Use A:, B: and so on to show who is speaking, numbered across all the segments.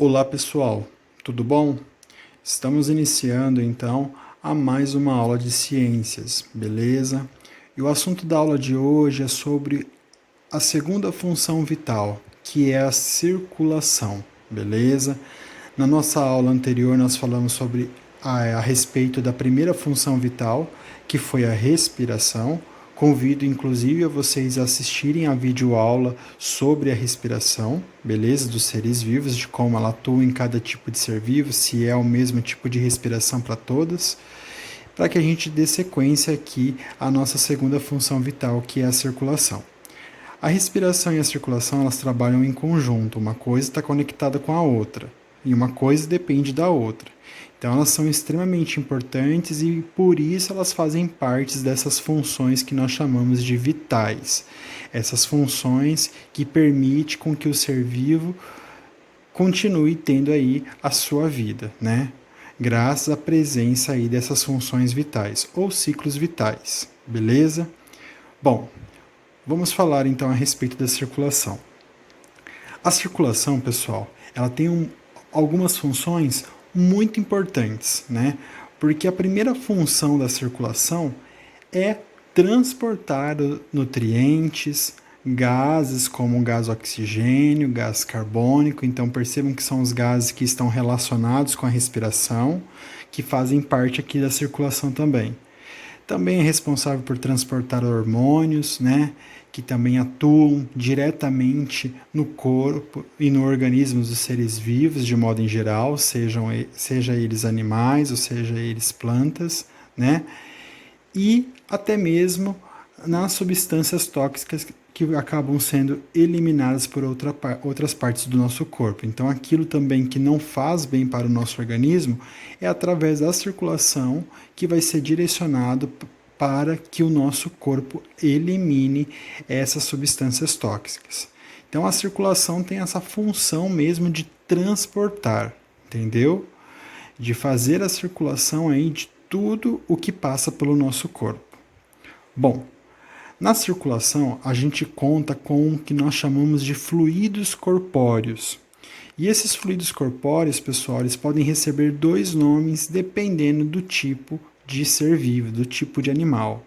A: Olá pessoal, tudo bom? Estamos iniciando então a mais uma aula de ciências, beleza? E o assunto da aula de hoje é sobre a segunda função vital, que é a circulação, beleza? Na nossa aula anterior nós falamos sobre a respeito da primeira função vital, que foi a respiração. Convido inclusive a vocês a assistirem a videoaula sobre a respiração, beleza? Dos seres vivos, de como ela atua em cada tipo de ser vivo, se é o mesmo tipo de respiração para todas, para que a gente dê sequência aqui à nossa segunda função vital, que é a circulação. A respiração e a circulação, elas trabalham em conjunto, uma coisa está conectada com a outra, e uma coisa depende da outra. Então elas são extremamente importantes e por isso elas fazem parte dessas funções que nós chamamos de vitais. Essas funções que permitem com que o ser vivo continue tendo aí a sua vida, né? Graças à presença aí dessas funções vitais ou ciclos vitais, beleza? Bom, vamos falar então a respeito da circulação. A circulação, pessoal, ela tem algumas funções muito importantes, né? Porque a primeira função da circulação é transportar nutrientes, gases como o gás oxigênio, gás carbônico. Então percebam que são os gases que estão relacionados com a respiração, que fazem parte aqui da circulação também. Também é responsável por transportar hormônios, né, que também atuam diretamente no corpo e no organismo dos seres vivos, de modo em geral, seja eles animais ou seja eles plantas, né, e até mesmo nas substâncias tóxicas que acabam sendo eliminadas por outras partes do nosso corpo. Então, aquilo também que não faz bem para o nosso organismo é através da circulação que vai ser direcionado para que o nosso corpo elimine essas substâncias tóxicas. Então, a circulação tem essa função mesmo de transportar, entendeu? De fazer a circulação aí de tudo o que passa pelo nosso corpo. Bom, na circulação, a gente conta com o que nós chamamos de fluidos corpóreos. E esses fluidos corpóreos, pessoal, eles podem receber dois nomes dependendo do tipo de ser vivo, do tipo de animal.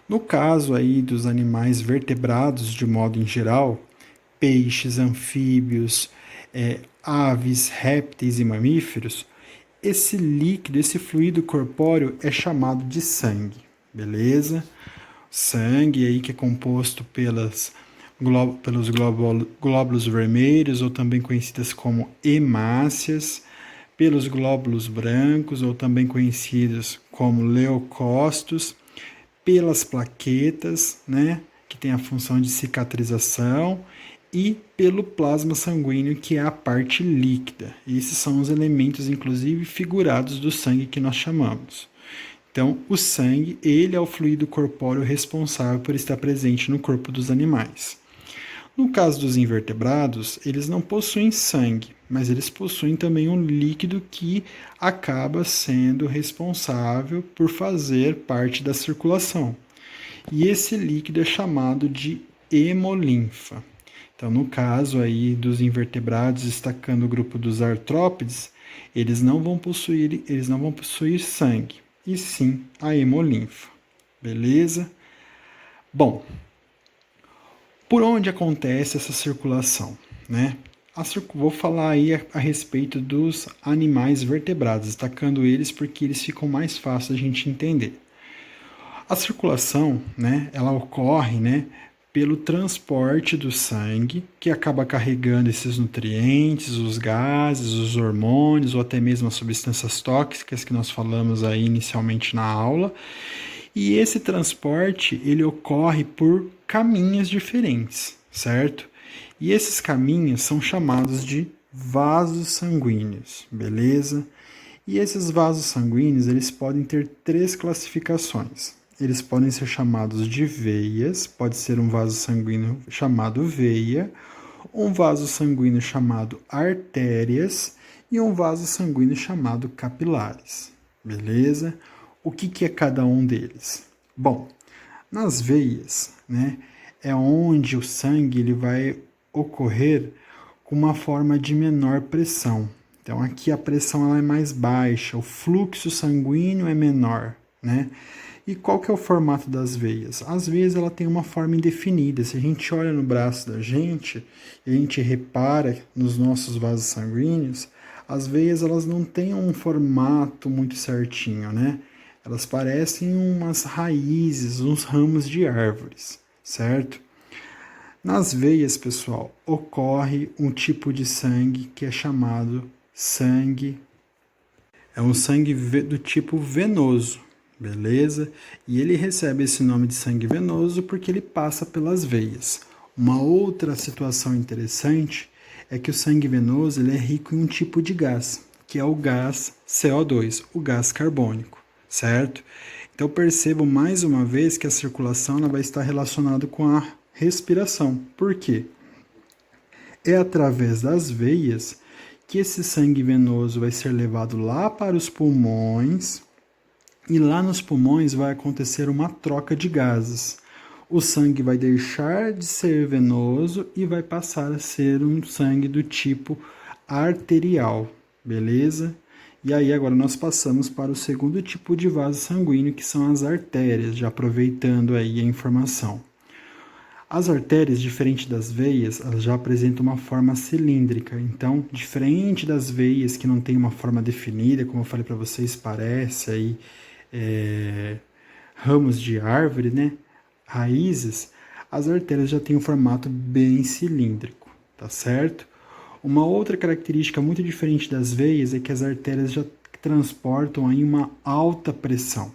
A: No caso aí dos animais vertebrados, de modo em geral, peixes, anfíbios, aves, répteis e mamíferos, esse líquido, esse fluido corpóreo é chamado de sangue, beleza? Sangue aí que é composto pelos glóbulos vermelhos, ou também conhecidas como hemácias, pelos glóbulos brancos, ou também conhecidos como leucócitos, pelas plaquetas, né, que tem a função de cicatrização, e pelo plasma sanguíneo, que é a parte líquida. Esses são os elementos, inclusive, figurados do sangue que nós chamamos. Então, o sangue, ele é o fluido corpóreo responsável por estar presente no corpo dos animais. No caso dos invertebrados, eles não possuem sangue, mas eles possuem também um líquido que acaba sendo responsável por fazer parte da circulação. E esse líquido é chamado de hemolinfa. Então, no caso aí dos invertebrados, destacando o grupo dos artrópodes, eles não vão possuir sangue, e sim a hemolinfa. Beleza? Bom, por onde acontece essa circulação, né? Vou falar aí a respeito dos animais vertebrados, destacando eles porque eles ficam mais fáceis a gente entender. A circulação, né, ela ocorre, né, pelo transporte do sangue, que acaba carregando esses nutrientes, os gases, os hormônios ou até mesmo as substâncias tóxicas que nós falamos aí inicialmente na aula. E esse transporte, ele ocorre por caminhos diferentes, certo? E esses caminhos são chamados de vasos sanguíneos, beleza? E esses vasos sanguíneos, eles podem ter três classificações. Eles podem ser chamados de veias, pode ser um vaso sanguíneo chamado veia, um vaso sanguíneo chamado artérias e um vaso sanguíneo chamado capilares, beleza? O que é cada um deles? Bom, nas veias, né, é onde o sangue ele vai ocorrer com uma forma de menor pressão. Então aqui a pressão ela é mais baixa, o fluxo sanguíneo é menor, né? E qual que é o formato das veias? As veias ela tem uma forma indefinida. Se a gente olha no braço da gente e a gente repara nos nossos vasos sanguíneos, as veias elas não têm um formato muito certinho, né? Elas parecem umas raízes, uns ramos de árvores, certo? Nas veias, pessoal, ocorre um tipo de sangue que é chamado sangue. É um sangue do tipo venoso, beleza? E ele recebe esse nome de sangue venoso porque ele passa pelas veias. Uma outra situação interessante é que o sangue venoso ele é rico em um tipo de gás, que é o gás CO2, o gás carbônico, certo? Então percebo mais uma vez que a circulação ela vai estar relacionada com a respiração. Por quê? É através das veias que esse sangue venoso vai ser levado lá para os pulmões e lá nos pulmões vai acontecer uma troca de gases. O sangue vai deixar de ser venoso e vai passar a ser um sangue do tipo arterial, beleza? E aí agora nós passamos para o segundo tipo de vaso sanguíneo, que são as artérias, já aproveitando aí a informação. As artérias, diferente das veias, elas já apresentam uma forma cilíndrica. Então, diferente das veias que não tem uma forma definida, como eu falei para vocês, parece aí ramos de árvore, né? Raízes, as artérias já têm um formato bem cilíndrico, tá certo? Uma outra característica muito diferente das veias é que as artérias já transportam aí uma alta pressão.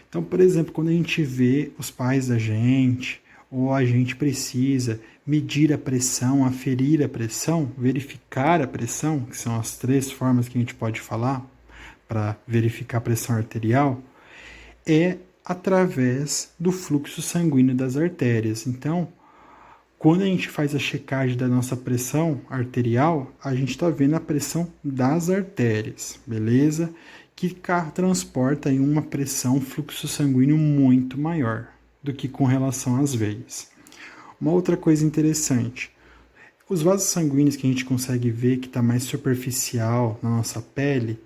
A: Então, por exemplo, quando a gente vê os pais da gente, ou a gente precisa medir a pressão, aferir a pressão, verificar a pressão, que são as 3 formas que a gente pode falar para verificar a pressão arterial, é através do fluxo sanguíneo das artérias. Então, quando a gente faz a checagem da nossa pressão arterial, a gente está vendo a pressão das artérias, beleza? Que transporta aí uma pressão, um fluxo sanguíneo muito maior do que com relação às veias. Uma outra coisa interessante, os vasos sanguíneos que a gente consegue ver que está mais superficial na nossa pele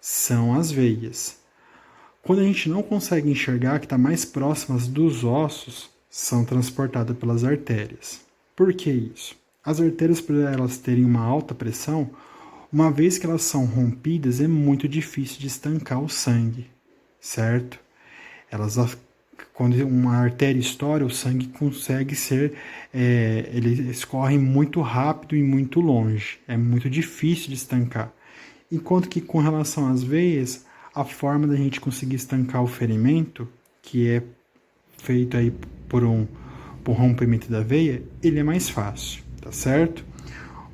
A: são as veias. Quando a gente não consegue enxergar que está mais próximas dos ossos, são transportadas pelas artérias. Por que isso? As artérias, por elas terem uma alta pressão, uma vez que elas são rompidas, é muito difícil de estancar o sangue, certo? Quando uma artéria estoura, o sangue consegue ser, ele escorre muito rápido e muito longe. É muito difícil de estancar. Enquanto que com relação às veias, a forma da gente conseguir estancar o ferimento, que é feito aí por rompimento da veia, ele é mais fácil, tá certo?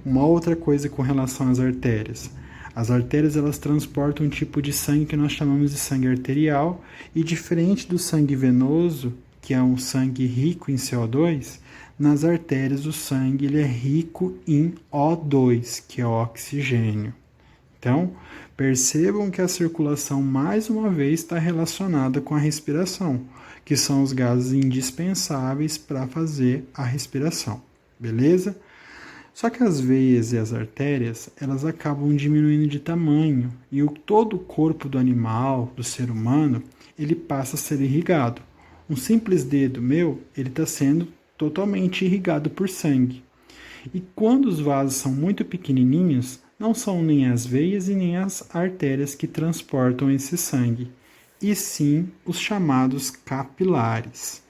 A: Uma outra coisa com relação às artérias. As artérias elas transportam um tipo de sangue que nós chamamos de sangue arterial e diferente do sangue venoso, que é um sangue rico em CO2, nas artérias o sangue ele é rico em O2, que é oxigênio. Então, percebam que a circulação mais uma vez está relacionada com a respiração, que são os gases indispensáveis para fazer a respiração, beleza? Só que as veias e as artérias, elas acabam diminuindo de tamanho e todo o corpo do animal, do ser humano, ele passa a ser irrigado. Um simples dedo meu, ele está sendo totalmente irrigado por sangue. E quando os vasos são muito pequenininhos, não são nem as veias e nem as artérias que transportam esse sangue, e sim os chamados capilares.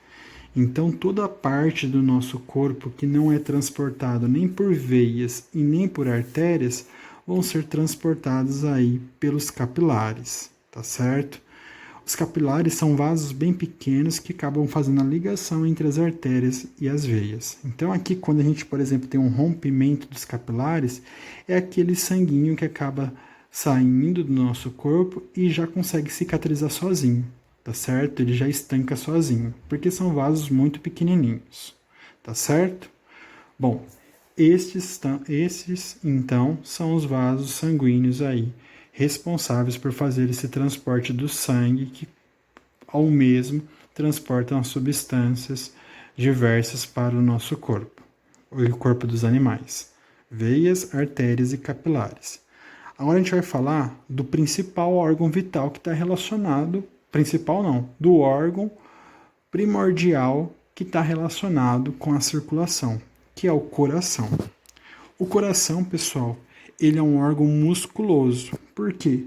A: Então, toda a parte do nosso corpo que não é transportado nem por veias e nem por artérias vão ser transportados aí pelos capilares, tá certo? Os capilares são vasos bem pequenos que acabam fazendo a ligação entre as artérias e as veias. Então, aqui, quando a gente, por exemplo, tem um rompimento dos capilares, é aquele sanguinho que acaba saindo do nosso corpo e já consegue cicatrizar sozinho, tá certo? Ele já estanca sozinho, porque são vasos muito pequenininhos, tá certo? Bom, esses então são os vasos sanguíneos aí, responsáveis por fazer esse transporte do sangue, que ao mesmo transportam as substâncias diversas para o nosso corpo, o corpo dos animais. veias, artérias e capilares. Agora a gente vai falar do principal órgão vital que está relacionado, principal não, do órgão primordial que está relacionado com a circulação, que é o coração. O coração, pessoal, ele é um órgão musculoso. Por quê?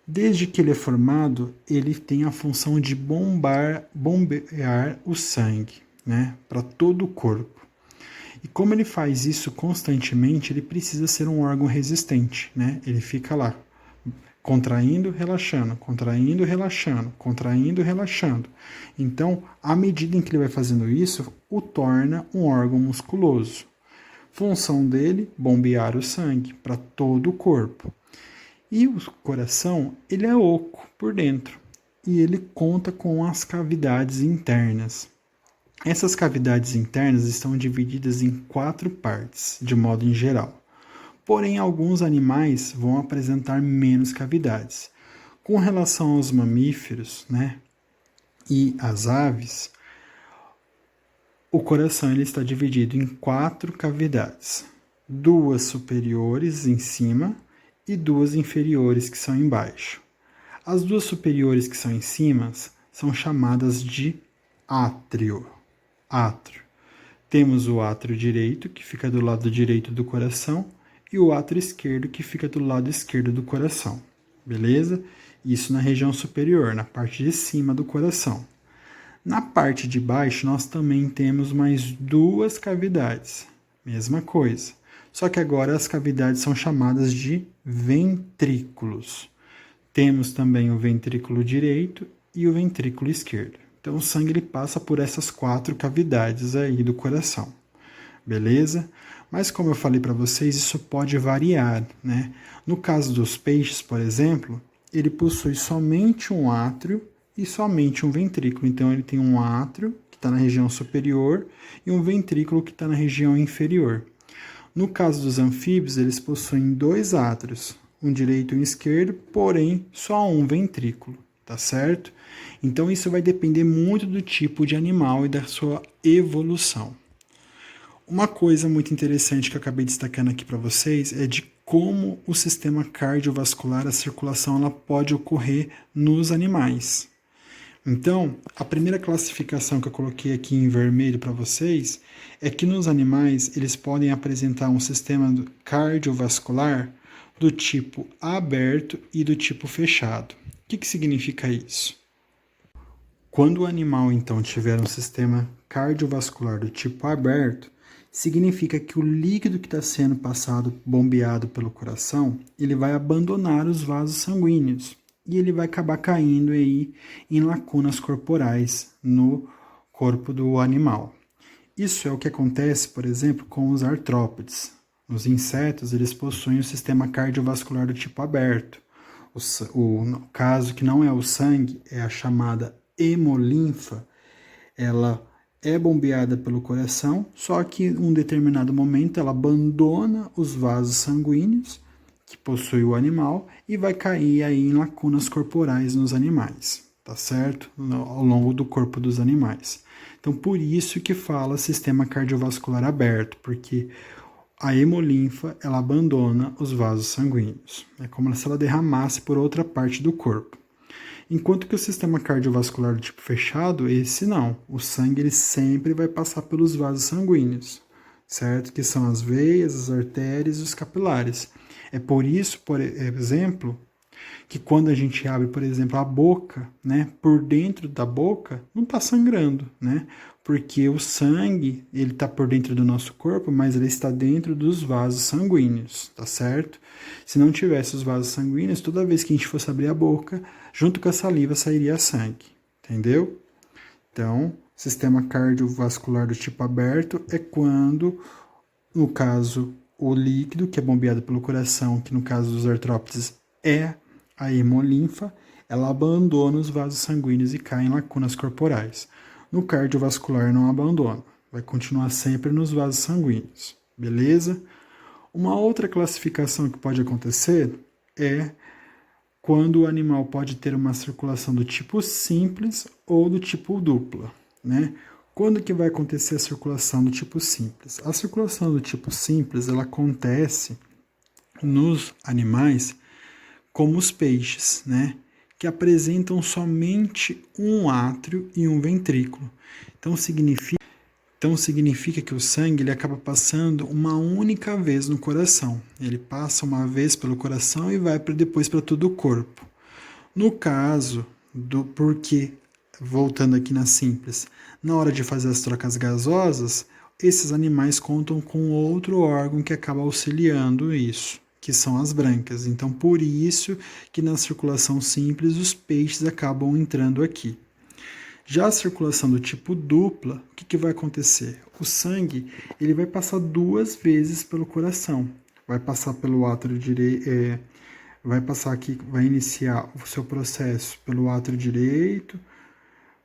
A: Desde que ele é formado, ele tem a função de bombear o sangue, né, para todo o corpo. E como ele faz isso constantemente, ele precisa ser um órgão resistente, né? Ele fica lá, contraindo, relaxando, contraindo, relaxando, contraindo, relaxando. Então, à medida em que ele vai fazendo isso, o torna um órgão musculoso. Função dele, bombear o sangue para todo o corpo. E o coração, ele é oco por dentro e ele conta com as cavidades internas. Essas cavidades internas estão divididas em 4 partes, de modo em geral. Porém, alguns animais vão apresentar menos cavidades. Com relação aos mamíferos, né, e as aves, o coração ele está dividido em 4 cavidades. 2 superiores em cima e 2 inferiores que são embaixo. As 2 superiores que são em cima são chamadas de átrio. Temos o átrio direito, que fica do lado direito do coração, e o átrio esquerdo, que fica do lado esquerdo do coração. Beleza? Isso na região superior, na parte de cima do coração. Na parte de baixo, nós também temos mais 2 cavidades. Mesma coisa. Só que agora as cavidades são chamadas de ventrículos. Temos também o ventrículo direito e o ventrículo esquerdo. Então o sangue ele passa por essas 4 cavidades aí do coração. Beleza? Mas como eu falei para vocês, isso pode variar, né? No caso dos peixes, por exemplo, ele possui somente um átrio e somente um ventrículo. Então ele tem um átrio que está na região superior e um ventrículo que está na região inferior. No caso dos anfíbios, eles possuem 2 átrios, um direito e um esquerdo, porém só um ventrículo, tá certo? Então isso vai depender muito do tipo de animal e da sua evolução. Uma coisa muito interessante que eu acabei destacando aqui para vocês é de como o sistema cardiovascular, a circulação, ela pode ocorrer nos animais. Então, a primeira classificação que eu coloquei aqui em vermelho para vocês é que nos animais eles podem apresentar um sistema cardiovascular do tipo aberto e do tipo fechado. O que significa isso? Quando o animal então tiver um sistema cardiovascular do tipo aberto, significa que o líquido que está sendo passado, bombeado pelo coração, ele vai abandonar os vasos sanguíneos e ele vai acabar caindo aí em lacunas corporais no corpo do animal. Isso é o que acontece, por exemplo, com os artrópodes. Os insetos, eles possuem o sistema cardiovascular do tipo aberto. No caso que não é o sangue, é a chamada hemolinfa, ela é bombeada pelo coração, só que em um determinado momento ela abandona os vasos sanguíneos que possui o animal e vai cair aí em lacunas corporais nos animais, tá certo? Ao longo do corpo dos animais. Então, por isso que fala sistema cardiovascular aberto, porque a hemolinfa, ela abandona os vasos sanguíneos. É como se ela derramasse por outra parte do corpo. Enquanto que o sistema cardiovascular do tipo fechado, esse não. O sangue ele sempre vai passar pelos vasos sanguíneos, certo? Que são as veias, as artérias e os capilares. É por isso, por exemplo, que quando a gente abre, por exemplo, a boca, né, por dentro da boca não está sangrando, né? Porque o sangue, ele está por dentro do nosso corpo, mas ele está dentro dos vasos sanguíneos, tá certo? Se não tivesse os vasos sanguíneos, toda vez que a gente fosse abrir a boca, junto com a saliva sairia sangue, entendeu? Então, sistema cardiovascular do tipo aberto é quando, no caso, o líquido que é bombeado pelo coração, que no caso dos artrópodes é a hemolinfa, ela abandona os vasos sanguíneos e cai em lacunas corporais. No cardiovascular não abandona, vai continuar sempre nos vasos sanguíneos, beleza? Uma outra classificação que pode acontecer é quando o animal pode ter uma circulação do tipo simples ou do tipo dupla, né? Quando que vai acontecer a circulação do tipo simples? A circulação do tipo simples, ela acontece nos animais como os peixes, né? Que apresentam somente um átrio e um ventrículo. Então significa que o sangue ele acaba passando uma única vez no coração. Ele passa uma vez pelo coração e vai depois para todo o corpo. No caso do porque, voltando aqui na simples, na hora de fazer as trocas gasosas, esses animais contam com outro órgão que acaba auxiliando isso, que são as brancas. Então, por isso que na circulação simples os peixes acabam entrando aqui. Já a circulação do tipo dupla, o que vai acontecer? O sangue ele vai passar duas vezes pelo coração. Vai passar pelo átrio direito, vai passar aqui, vai iniciar o seu processo pelo átrio direito,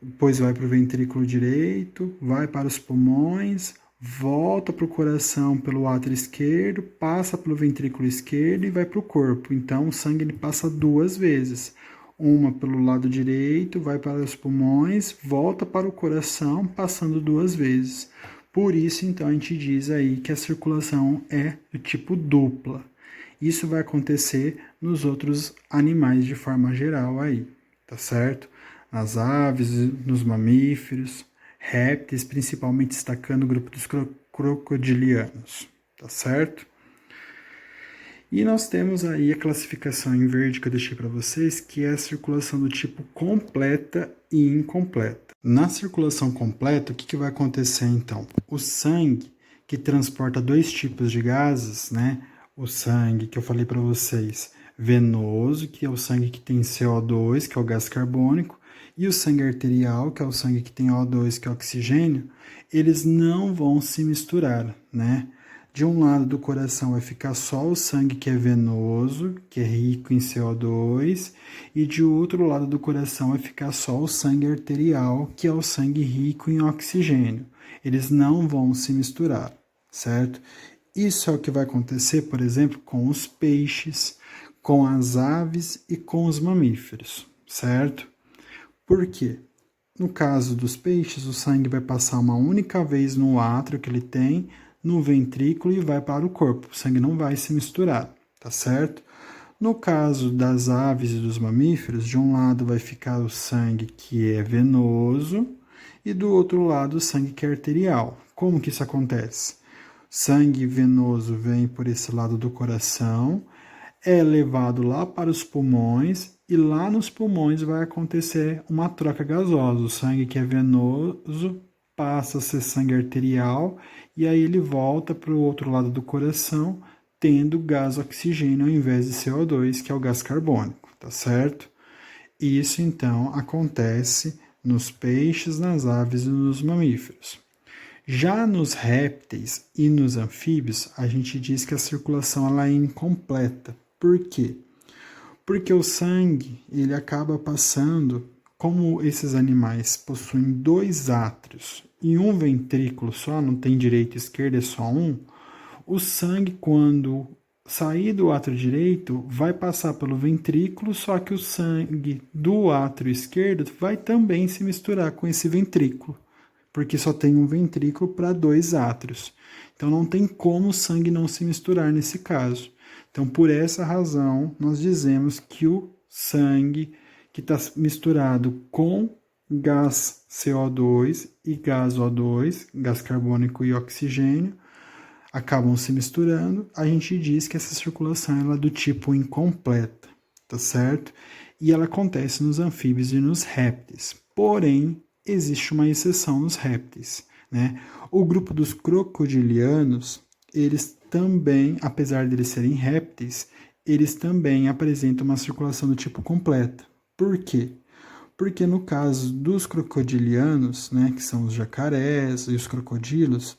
A: depois vai para o ventrículo direito, vai para os pulmões, volta para o coração pelo átrio esquerdo, passa pelo ventrículo esquerdo e vai para o corpo. Então o sangue ele passa duas vezes. Uma pelo lado direito, vai para os pulmões, volta para o coração, passando duas vezes. Por isso, então, a gente diz aí que a circulação é do tipo dupla. Isso vai acontecer nos outros animais de forma geral aí, tá certo? Nas aves, nos mamíferos, répteis, principalmente destacando o grupo dos crocodilianos, tá certo? E nós temos aí a classificação em verde que eu deixei para vocês, que é a circulação do tipo completa e incompleta. Na circulação completa, o que vai acontecer então? O sangue que transporta dois tipos de gases, né? O sangue que eu falei para vocês, venoso, que é o sangue que tem CO2, que é o gás carbônico, e o sangue arterial, que é o sangue que tem O2, que é o oxigênio, eles não vão se misturar, né? De um lado do coração vai ficar só o sangue que é venoso, que é rico em CO2, e de outro lado do coração vai ficar só o sangue arterial, que é o sangue rico em oxigênio. Eles não vão se misturar, certo? Isso é o que vai acontecer, por exemplo, com os peixes, com as aves e com os mamíferos, certo? Por quê? No caso dos peixes, o sangue vai passar uma única vez no átrio que ele tem, no ventrículo e vai para o corpo. O sangue não vai se misturar, tá certo? No caso das aves e dos mamíferos, de um lado vai ficar o sangue que é venoso e do outro lado o sangue que é arterial. Como que isso acontece? Sangue venoso vem por esse lado do coração, é levado lá para os pulmões e lá nos pulmões vai acontecer uma troca gasosa. O sangue que é venoso passa a ser sangue arterial e aí ele volta para o outro lado do coração, tendo gás oxigênio ao invés de CO2, que é o gás carbônico, tá certo? Isso então acontece nos peixes, nas aves e nos mamíferos. Já nos répteis e nos anfíbios, a gente diz que a circulação ela é incompleta. Por quê? Porque o sangue ele acaba passando, como esses animais possuem dois átrios e um ventrículo só, não tem direito e esquerdo, é só um, o sangue, quando sair do átrio direito, vai passar pelo ventrículo, só que o sangue do átrio esquerdo vai também se misturar com esse ventrículo, porque só tem um ventrículo para dois átrios. Então não tem como o sangue não se misturar nesse caso. Então, por essa razão, nós dizemos que o sangue que está misturado com gás CO2 e gás O2, gás carbônico e oxigênio, acabam se misturando, a gente diz que essa circulação ela é do tipo incompleta, tá certo? E ela acontece nos anfíbios e nos répteis. Porém, existe uma exceção nos répteis, né? O grupo dos crocodilianos, eles também, apesar de eles serem répteis, eles também apresentam uma circulação do tipo completa. Por quê? Porque no caso dos crocodilianos, né, que são os jacarés e os crocodilos,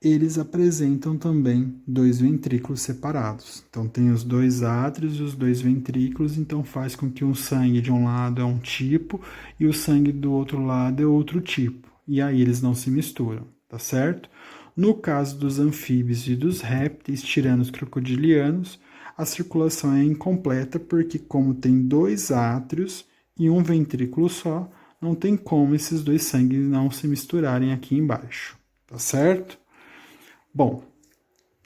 A: eles apresentam também dois ventrículos separados. Então tem os dois átrios e os dois ventrículos, então faz com que o sangue de um lado é um tipo e o sangue do outro lado é outro tipo. E aí eles não se misturam, tá certo? No caso dos anfíbios e dos répteis, tirando os crocodilianos, a circulação é incompleta porque como tem dois átrios e um ventrículo só, não tem como esses dois sangues não se misturarem aqui embaixo, tá certo? Bom,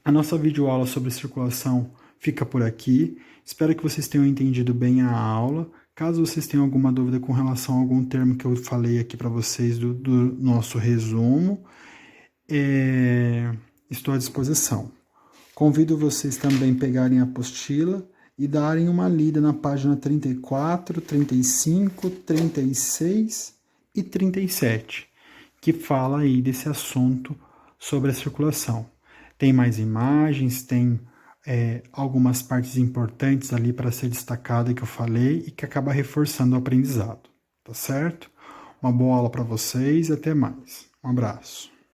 A: a nossa videoaula sobre circulação fica por aqui. Espero que vocês tenham entendido bem a aula. Caso vocês tenham alguma dúvida com relação a algum termo que eu falei aqui para vocês do nosso resumo, estou à disposição. Convido vocês também a pegarem a apostila e darem uma lida na página 34, 35, 36 e 37, que fala aí desse assunto sobre a circulação. Tem mais imagens, tem algumas partes importantes ali para ser destacada que eu falei e que acaba reforçando o aprendizado, tá certo? Uma boa aula para vocês e até mais. Um abraço.